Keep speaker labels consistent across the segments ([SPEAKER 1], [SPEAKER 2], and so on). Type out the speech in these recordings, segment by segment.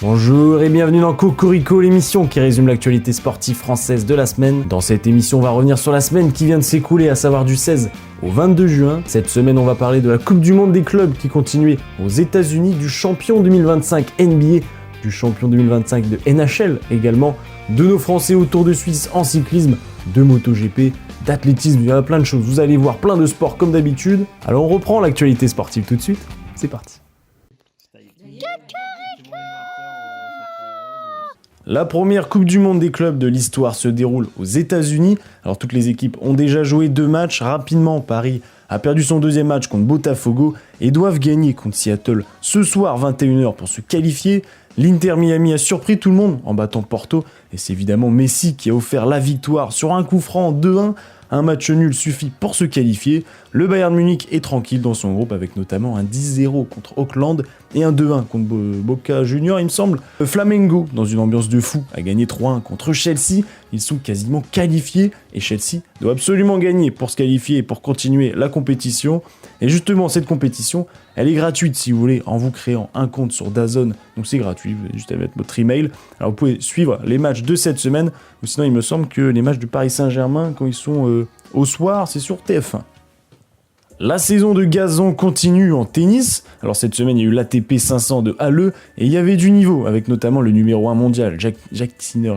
[SPEAKER 1] Bonjour et bienvenue dans Cocorico, l'émission qui résume l'actualité sportive française de la semaine. Dans cette émission, on va revenir sur la semaine qui vient de s'écouler, à savoir du 16 au 22 juin. Cette semaine, on va parler de la Coupe du Monde des clubs qui continuait aux États-Unis, du champion 2025 NBA, du champion 2025 de NHL également, de nos Français au Tour de Suisse en cyclisme, de MotoGP, d'athlétisme, il y a plein de choses. Vous allez voir plein de sports comme d'habitude. Alors on reprend l'actualité sportive tout de suite. C'est parti. La première Coupe du Monde des clubs de l'histoire se déroule aux États-Unis. Alors toutes les équipes ont déjà joué 2 matchs. Rapidement, Paris a perdu son deuxième match contre Botafogo et doivent gagner contre Seattle ce soir 21h pour se qualifier. L'Inter Miami a surpris tout le monde en battant Porto et c'est évidemment Messi qui a offert la victoire sur un coup franc 2-1. Un match nul suffit pour se qualifier. Le Bayern Munich est tranquille dans son groupe avec notamment un 10-0 contre Auckland et un 2-1 contre Boca Juniors, il me semble. Le Flamengo, dans une ambiance de fou, a gagné 3-1 contre Chelsea. Ils sont quasiment qualifiés et Chelsea doit absolument gagner pour se qualifier et pour continuer la compétition. Et justement, cette compétition, elle est gratuite si vous voulez en vous créant un compte sur DAZN. Donc c'est gratuit, vous avez juste à mettre votre email. Alors vous pouvez suivre les matchs de cette semaine. Ou sinon, il me semble que les matchs du Paris Saint-Germain, quand ils sont au soir, c'est sur TF1. La saison de gazon continue en tennis. Alors cette semaine, il y a eu l'ATP 500 de Halle et il y avait du niveau avec notamment le numéro 1 mondial, Jacques Sinner,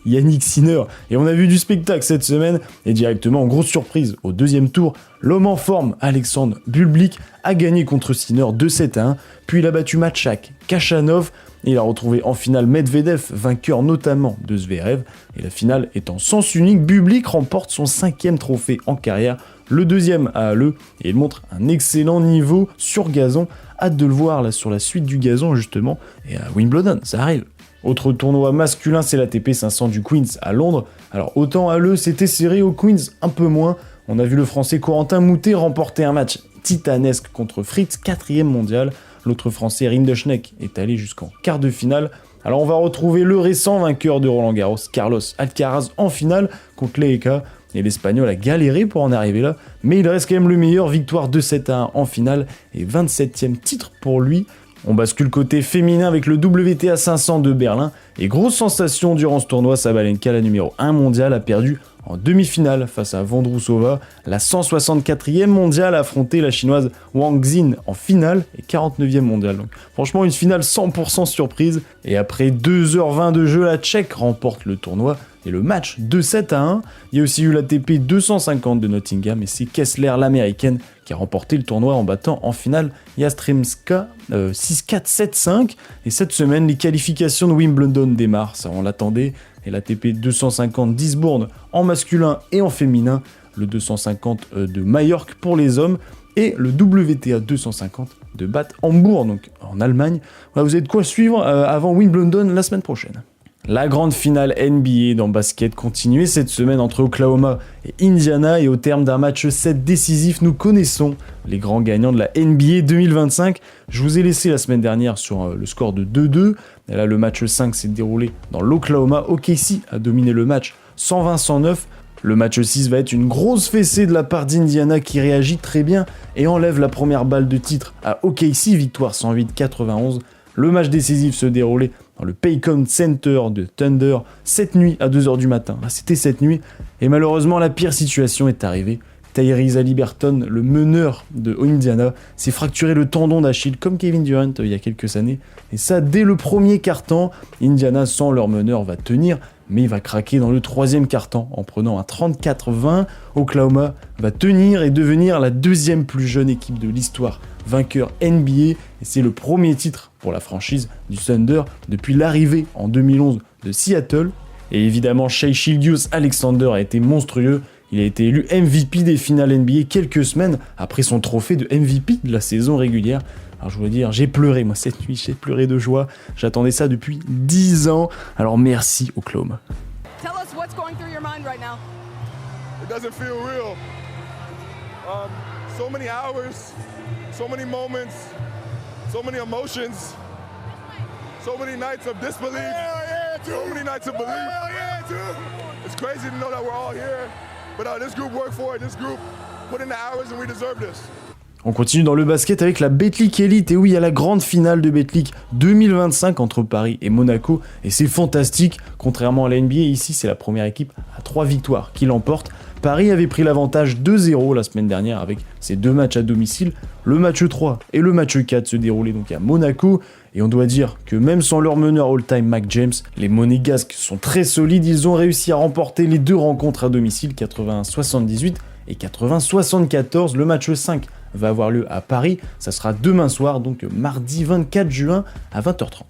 [SPEAKER 1] Yannick Sinner. Et on a vu du spectacle cette semaine et directement, grosse surprise, au deuxième tour, l'homme en forme, Alexandre Bublik, a gagné contre Sinner 2-7-1. Puis il a battu Matchak, Kachanov et il a retrouvé en finale Medvedev, vainqueur notamment de Zverev. Et la finale étant sens unique, Bublik remporte son 5e trophée en carrière, le 2e à Halle, et il montre un excellent niveau sur gazon. Hâte de le voir là sur la suite du gazon justement, et à Wimbledon, ça arrive. Autre tournoi masculin, c'est l'ATP 500 du Queens à Londres. Alors autant à Halle, c'était serré, au Queens un peu moins. On a vu le français Corentin Moutet remporter un match titanesque contre Fritz, 4e mondial. L'autre français Rinderknecht est allé jusqu'en quart de finale. Alors on va retrouver le récent vainqueur de Roland Garros, Carlos Alcaraz, en finale contre Leeka. Et l'Espagnol a galéré pour en arriver là, mais il reste quand même le meilleur, victoire 2-7-1 en finale et 27e titre pour lui. On bascule côté féminin avec le WTA 500 de Berlin, et grosse sensation durant ce tournoi, Sabalenka, la numéro 1 mondiale, a perdu en demi-finale face à Vondrousova. La 164e mondiale a affronté la chinoise Wang Xin en finale et 49e mondiale. Donc franchement une finale 100% surprise, et après 2h20 de jeu, la Tchèque remporte le tournoi et le match 2-7-1. Il y a aussi eu l'ATP 250 de Nottingham et c'est Kessler, l'américaine, qui a remporté le tournoi en battant en finale Yastremska 6-4, 7-5. Et cette semaine, les qualifications de Wimbledon démarrent, ça on l'attendait. Et l'ATP 250 d'Eastbourne en masculin et en féminin, le 250 de Majorque pour les hommes et le WTA 250 de Bad Hambourg, donc en Allemagne. Voilà, vous avez de quoi suivre avant Wimbledon la semaine prochaine. La grande finale NBA dans basket continuait cette semaine entre Oklahoma et Indiana, et au terme d'un match 7 décisif, nous connaissons les grands gagnants de la NBA 2025. Je vous ai laissé la semaine dernière sur le score de 2-2. Et là, le match 5 s'est déroulé dans l'Oklahoma. OKC a dominé le match 120-109. Le match 6 va être une grosse fessée de la part d'Indiana qui réagit très bien et enlève la première balle de titre à OKC, victoire 108-91. Le match décisif se déroulait dans le Paycom Center de Thunder cette nuit à 2h du matin. Là, c'était cette nuit et malheureusement la pire situation est arrivée. Tyrese Haliburton, le meneur de Indiana, s'est fracturé le tendon d'Achille comme Kevin Durant il y a quelques années. Et ça dès le premier quart-temps. Indiana sans leur meneur va tenir, mais il va craquer dans le 3e quart-temps en prenant un 34-20. Oklahoma va tenir et devenir la 2e plus jeune équipe de l'histoire vainqueur NBA, et c'est le premier titre pour la franchise du Thunder depuis l'arrivée en 2011 de Seattle. Et évidemment, Shai Gilgeous-Alexander a été monstrueux. Il a été élu MVP des finales NBA quelques semaines après son trophée de MVP de la saison régulière. Alors je voulais dire, j'ai pleuré moi cette nuit, j'ai pleuré de joie. J'attendais ça depuis 10 ans. Alors merci Oklahoma.
[SPEAKER 2] Tell us what's going through your mind right now.
[SPEAKER 3] It doesn't feel real. So many hours, so many moments, so many emotions, so many nights of disbelief, so many nights of belief. It's crazy to know that we're all here, but this group worked for it. This group put in the hours and we deserve this.
[SPEAKER 1] On continue dans le basket avec la Betclic Elite, et oui, il y a la grande finale de Betclic 2025 entre Paris et Monaco, et c'est fantastique, contrairement à la NBA, ici c'est la première équipe à 3 victoires qui l'emporte. Paris avait pris l'avantage 2-0 la semaine dernière avec ses 2 matchs à domicile, le match 3 et le match 4 se déroulaient donc à Monaco, et on doit dire que même sans leur meneur all-time Mac James, les Monégasques sont très solides, ils ont réussi à remporter les 2 rencontres à domicile, 81-78 et 80-74, le match 5 va avoir lieu à Paris, ça sera demain soir, donc mardi 24 juin à 20h30.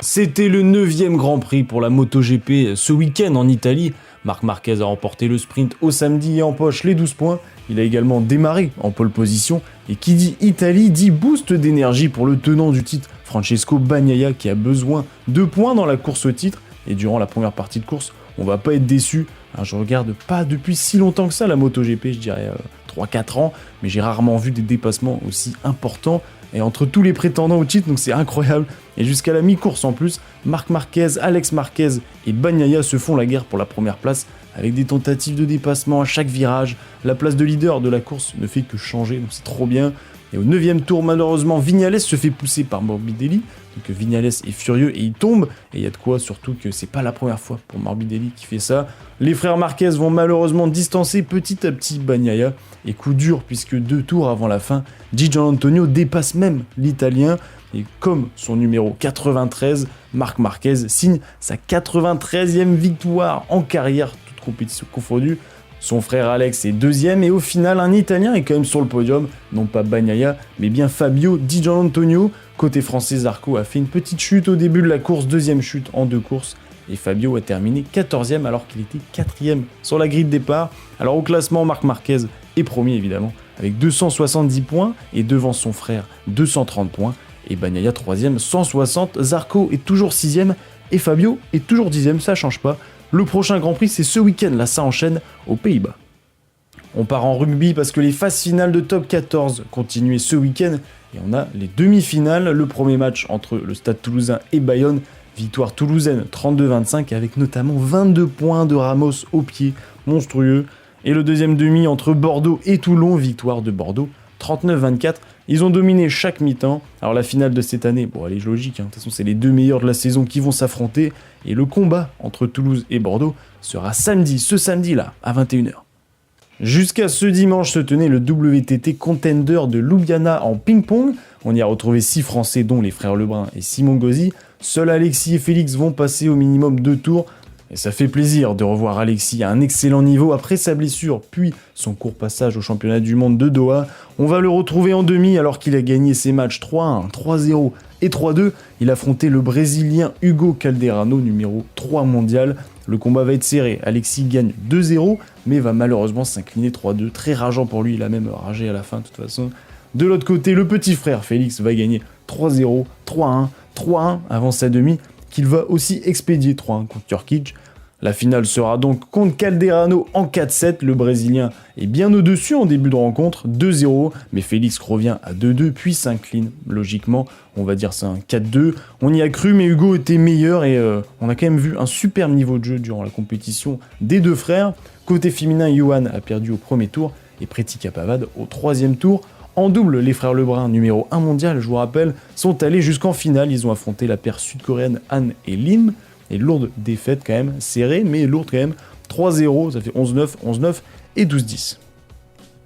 [SPEAKER 1] C'était le 9e Grand Prix pour la MotoGP ce week-end en Italie. Marc Marquez a remporté le sprint au samedi et empoche les 12 points. Il a également démarré en pole position. Et qui dit Italie dit boost d'énergie pour le tenant du titre, Francesco Bagnaia, qui a besoin de points dans la course au titre. Et durant la première partie de course, on va pas être déçu. Alors, je regarde pas depuis si longtemps que ça la MotoGP, je dirais 3-4 ans, mais j'ai rarement vu des dépassements aussi importants. Et entre tous les prétendants au titre, donc c'est incroyable. Et jusqu'à la mi-course en plus, Marc Marquez, Alex Marquez et Bagnaia se font la guerre pour la première place avec des tentatives de dépassement à chaque virage. La place de leader de la course ne fait que changer, donc c'est trop bien. Et au 9e tour, malheureusement, Viñales se fait pousser par Morbidelli. Donc Viñales est furieux et il tombe. Et il y a de quoi, surtout que c'est pas la première fois pour Morbidelli qui fait ça. Les frères Marquez vont malheureusement distancer petit à petit Bagnaia. Et coup dur, puisque 2 tours avant la fin, Di Gianantonio dépasse même l'Italien. Et comme son numéro 93, Marc Marquez signe sa 93e victoire en carrière, toute compétition confondue. Son frère Alex est 2e et au final un Italien est quand même sur le podium, non pas Bagnaia mais bien Fabio Di Gianantonio. Côté français, Zarco a fait une petite chute au début de la course, 2e chute en 2 courses et Fabio a terminé 14e alors qu'il était 4e sur la grille de départ. Alors au classement, Marc Marquez est premier évidemment avec 270 points et devant son frère 230 points et Bagnaia 3e 160, Zarco est toujours 6e et Fabio est toujours 10e, ça change pas. Le prochain Grand Prix, c'est ce week-end, là ça enchaîne aux Pays-Bas. On part en rugby parce que les phases finales de Top 14 continuent ce week-end et on a les demi-finales. Le premier match entre le Stade Toulousain et Bayonne, victoire toulousaine 32-25 avec notamment 22 points de Ramos au pied, monstrueux. Et le deuxième demi entre Bordeaux et Toulon, victoire de Bordeaux 39-24. Ils ont dominé chaque mi-temps. Alors la finale de cette année, bon elle est logique, de toute façon c'est les 2 meilleurs de la saison qui vont s'affronter. Et le combat entre Toulouse et Bordeaux sera ce samedi là, à 21h. Jusqu'à ce dimanche se tenait le WTT Contender de Ljubljana en ping-pong. On y a retrouvé 6 Français dont les frères Lebrun et Simon Gauzy. Seuls Alexis et Félix vont passer au minimum 2 tours. Et ça fait plaisir de revoir Alexis à un excellent niveau après sa blessure, puis son court passage au championnat du monde de Doha. On va le retrouver en demi alors qu'il a gagné ses matchs 3-1, 3-0 et 3-2. Il affrontait le Brésilien Hugo Calderano, numéro 3 mondial. Le combat va être serré, Alexis gagne 2-0, mais va malheureusement s'incliner 3-2. Très rageant pour lui, il a même ragé à la fin de toute façon. De l'autre côté, le petit frère Félix va gagner 3-0, 3-1, 3-1 avant sa demi, qu'il va aussi expédier 3-1 contre Turkic. La finale sera donc contre Calderano en 4-7. Le Brésilien est bien au-dessus en début de rencontre, 2-0, mais Félix revient à 2-2 puis s'incline. Logiquement, on va dire c'est un 4-2. On y a cru, mais Hugo était meilleur et on a quand même vu un superbe niveau de jeu durant la compétition des 2 frères. Côté féminin, Johan a perdu au premier tour et Pretica Pavad au 3e tour. En double, les frères Lebrun, numéro 1 mondial, je vous rappelle, sont allés jusqu'en finale. Ils ont affronté la paire sud-coréenne Han et Lim. Et lourde défaite quand même, serrée, mais lourde quand même. 3-0, ça fait 11-9, 11-9 et 12-10.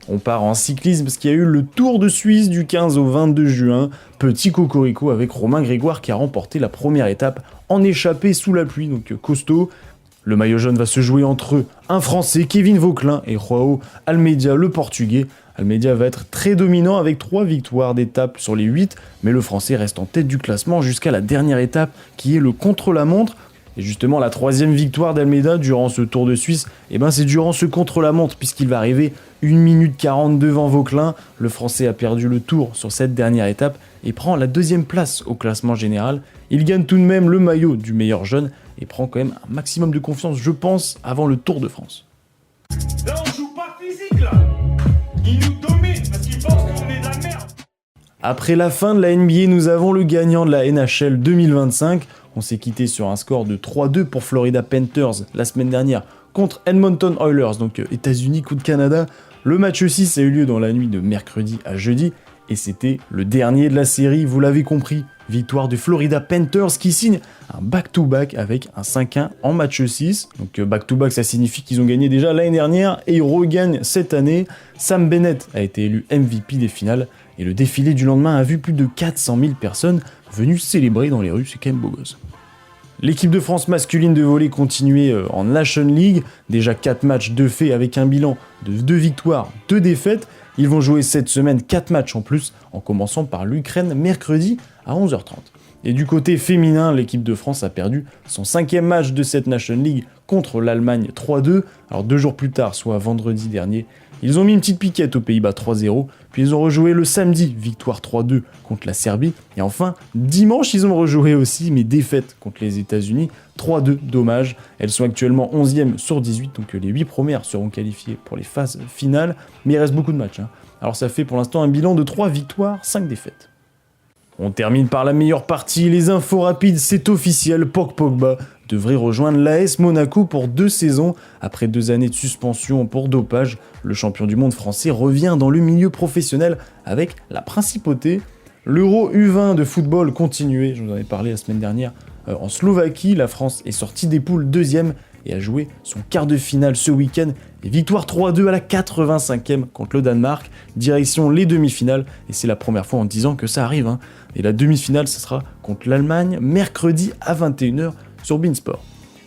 [SPEAKER 1] On part en cyclisme parce qu'il y a eu le Tour de Suisse du 15 au 22 juin. Petit cocorico avec Romain Grégoire qui a remporté la première étape en échappée sous la pluie, donc costaud. Le maillot jaune va se jouer entre eux, un Français, Kevin Vauquelin, et João Almeida, le Portugais. Almeida va être très dominant avec 3 victoires d'étape sur les 8, mais le Français reste en tête du classement jusqu'à la dernière étape qui est le contre-la-montre. Et justement, la 3e victoire d'Almeida durant ce Tour de Suisse, c'est durant ce contre-la-montre, puisqu'il va arriver 1 minute 40 devant Vauquelin. Le Français a perdu le tour sur cette dernière étape et prend la 2e place au classement général. Il gagne tout de même le maillot du meilleur jeune et prend quand même un maximum de confiance, je pense, avant le Tour de France.
[SPEAKER 4] Là, on joue pas physique, là. Ils nous dominent parce qu'ils pensent qu'on est de la merde.
[SPEAKER 1] Après la fin de la NBA, nous avons le gagnant de la NHL 2025. On s'est quitté sur un score de 3-2 pour Florida Panthers la semaine dernière contre Edmonton Oilers, donc États-Unis contre Canada. Le match 6 a eu lieu dans la nuit de mercredi à jeudi, et c'était le dernier de la série, vous l'avez compris. Victoire du Florida Panthers qui signe un back-to-back avec un 5-1 en match 6. Donc back-to-back, ça signifie qu'ils ont gagné déjà l'année dernière et ils regagnent cette année. Sam Bennett a été élu MVP des finales et le défilé du lendemain a vu plus de 400 000 personnes venues célébrer dans les rues, c'est quand même beau gosse. L'équipe de France masculine de volley continuait en National League, déjà 4 matchs de fait avec un bilan de 2 victoires, 2 défaites. Ils vont jouer cette semaine 4 matchs en plus, en commençant par l'Ukraine mercredi à 11h30. Et du côté féminin, l'équipe de France a perdu son 5e match de cette National League contre l'Allemagne 3-2. Alors 2 jours plus tard, soit vendredi dernier, ils ont mis une petite piquette aux Pays-Bas 3-0, puis ils ont rejoué le samedi, victoire 3-2 contre la Serbie. Et enfin, dimanche, ils ont rejoué aussi, mais défaite contre les États-Unis 3-2, dommage. Elles sont actuellement 11e sur 18, donc les 8 premières seront qualifiées pour les phases finales, mais il reste beaucoup de matchs. Alors ça fait pour l'instant un bilan de 3 victoires, 5 défaites. On termine par la meilleure partie, les infos rapides, c'est officiel, Paul Pogba devrait rejoindre l'AS Monaco pour 2 saisons. Après 2 années de suspension pour dopage, le champion du monde français revient dans le milieu professionnel avec la principauté. L'Euro U20 de football continuait, je vous en ai parlé la semaine dernière, en Slovaquie. La France est sortie des poules 2e et a joué son quart de finale ce week-end. Et victoire 3-2 à la 85e contre le Danemark, direction les demi-finales. Et c'est la première fois en 10 ans que ça arrive. Et la demi-finale, ce sera contre l'Allemagne, mercredi à 21h sur beIN Sport.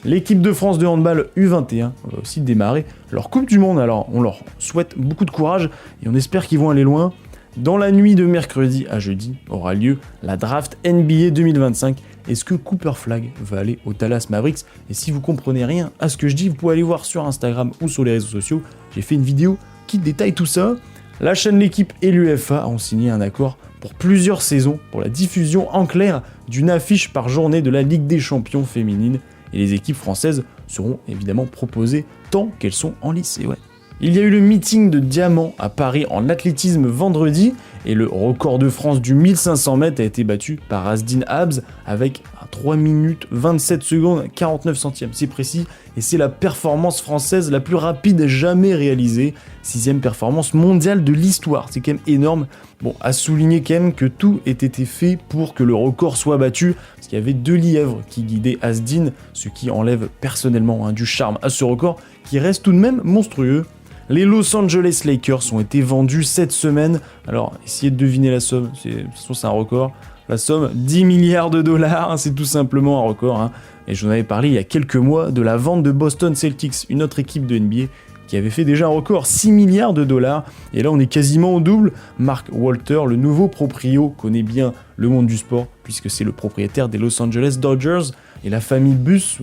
[SPEAKER 1] L'équipe de France de handball U21 va aussi démarrer leur Coupe du Monde. Alors on leur souhaite beaucoup de courage et on espère qu'ils vont aller loin. Dans la nuit de mercredi à jeudi aura lieu la draft NBA 2025. Est-ce que Cooper Flag va aller au Dallas Mavericks? Et si vous comprenez rien à ce que je dis, vous pouvez aller voir sur Instagram ou sur les réseaux sociaux. J'ai fait une vidéo qui détaille tout ça. La chaîne L'équipe et l'UEFA ont signé un accord pour plusieurs saisons pour la diffusion en clair d'une affiche par journée de la Ligue des Champions féminine. Et les équipes françaises seront évidemment proposées tant qu'elles sont en lice. Et ouais. Il y a eu le meeting de diamant à Paris en athlétisme vendredi et le record de France du 1500 mètres a été battu par Asdin Habs avec 3 minutes 27 secondes 49 centièmes, c'est précis, et c'est la performance française la plus rapide jamais réalisée, 6e performance mondiale de l'histoire, c'est quand même énorme. Bon, à souligner quand même que tout ait été fait pour que le record soit battu, parce qu'il y avait 2 lièvres qui guidaient Asdin, ce qui enlève personnellement du charme à ce record, qui reste tout de même monstrueux. Les Los Angeles Lakers ont été vendus cette semaine. Alors, essayez de deviner la somme. De toute façon, c'est un record. La somme, 10 milliards de dollars. C'est tout simplement un record. Et je vous en avais parlé il y a quelques mois de la vente de Boston Celtics, une autre équipe de NBA qui avait fait déjà un record, 6 milliards de dollars. Et là, on est quasiment au double. Mark Walter, le nouveau proprio, connaît bien le monde du sport, puisque c'est le propriétaire des Los Angeles Dodgers. Et la famille Buss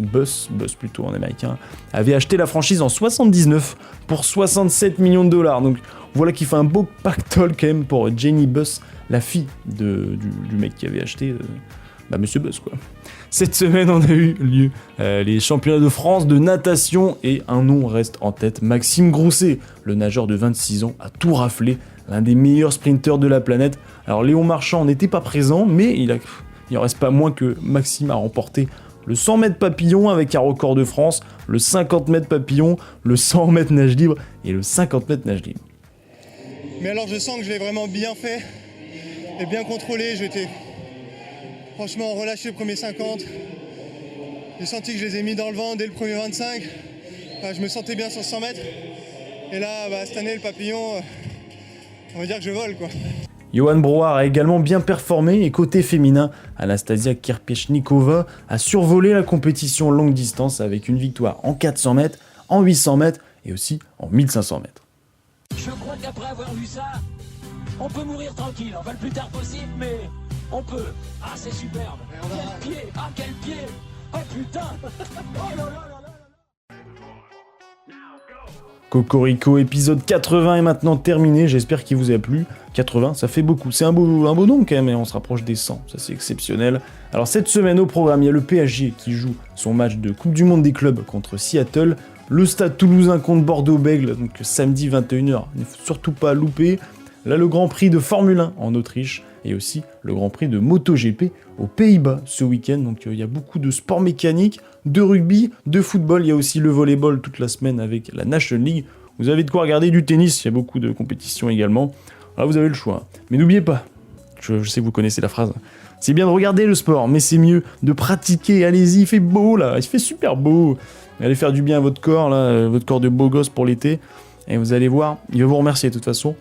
[SPEAKER 1] plutôt en américain, avait acheté la franchise en 79 pour 67 millions de dollars. Donc voilà qui fait un beau pactole quand même pour Jenny Buss, la fille du mec qui avait acheté Monsieur Buss, quoi. Cette semaine, on a eu lieu les championnats de France de natation et un nom reste en tête, Maxime Grousset, le nageur de 26 ans, a tout raflé, l'un des meilleurs sprinteurs de la planète. Alors Léon Marchand n'était pas présent, mais il en reste pas moins que Maxime a remporté le 100 mètres papillon avec un record de France, le 50 mètres papillon, le 100 mètres nage libre et le 50 mètres nage libre.
[SPEAKER 5] Mais alors je sens que je l'ai vraiment bien fait et bien contrôlé. J'étais franchement relâché le premier 50. J'ai senti que je les ai mis dans le vent dès le premier 25. Enfin, je me sentais bien sur 100 mètres. Et là, cette année, le papillon, on va dire que je vole, quoi.
[SPEAKER 1] Johan Brouard a également bien performé et côté féminin, Anastasia Kirpechnikova a survolé la compétition longue distance avec une victoire en 400 mètres, en 800 mètres et aussi en 1500 mètres.
[SPEAKER 6] Je crois qu'après avoir vu ça, on peut mourir tranquille, enfin le plus tard possible, mais on peut. Ah, c'est superbe. Quel pied, ah quel pied. Oh putain. Oh là là là là.
[SPEAKER 1] Cocorico épisode 80 est maintenant terminé, j'espère qu'il vous a plu. 80, ça fait beaucoup, c'est un beau nombre quand même, et on se rapproche des 100, ça c'est exceptionnel. Alors cette semaine au programme, il y a le PSG qui joue son match de Coupe du Monde des clubs contre Seattle, le Stade Toulousain contre Bordeaux-Bègles, donc samedi 21h, il ne faut surtout pas louper. Là le Grand Prix de Formule 1 en Autriche, et aussi le Grand Prix de MotoGP aux Pays-Bas ce week-end. Donc il y a beaucoup de sports mécaniques, de rugby, de football, il y a aussi le volleyball toute la semaine avec la National League. Vous avez de quoi regarder du tennis, il y a beaucoup de compétitions également. Là vous avez le choix. Mais n'oubliez pas, je sais que vous connaissez la phrase, c'est bien de regarder le sport, mais c'est mieux de pratiquer. Allez-y, il fait beau là, il fait super beau. Allez faire du bien à votre corps, là, votre corps de beau gosse pour l'été. Et vous allez voir, il va vous remercier de toute façon.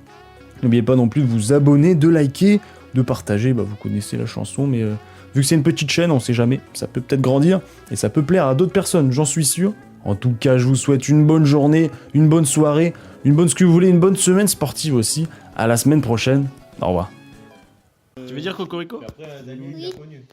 [SPEAKER 1] N'oubliez pas non plus de vous abonner, de liker, de partager. Bah, vous connaissez la chanson, mais vu que c'est une petite chaîne, on sait jamais. Ça peut peut-être grandir et ça peut plaire à d'autres personnes, j'en suis sûr. En tout cas, je vous souhaite une bonne journée, une bonne soirée, une bonne ce que vous voulez, une bonne semaine sportive aussi. À la semaine prochaine. Au revoir. Tu veux dire Cocorico?
[SPEAKER 7] Oui. Cocorico.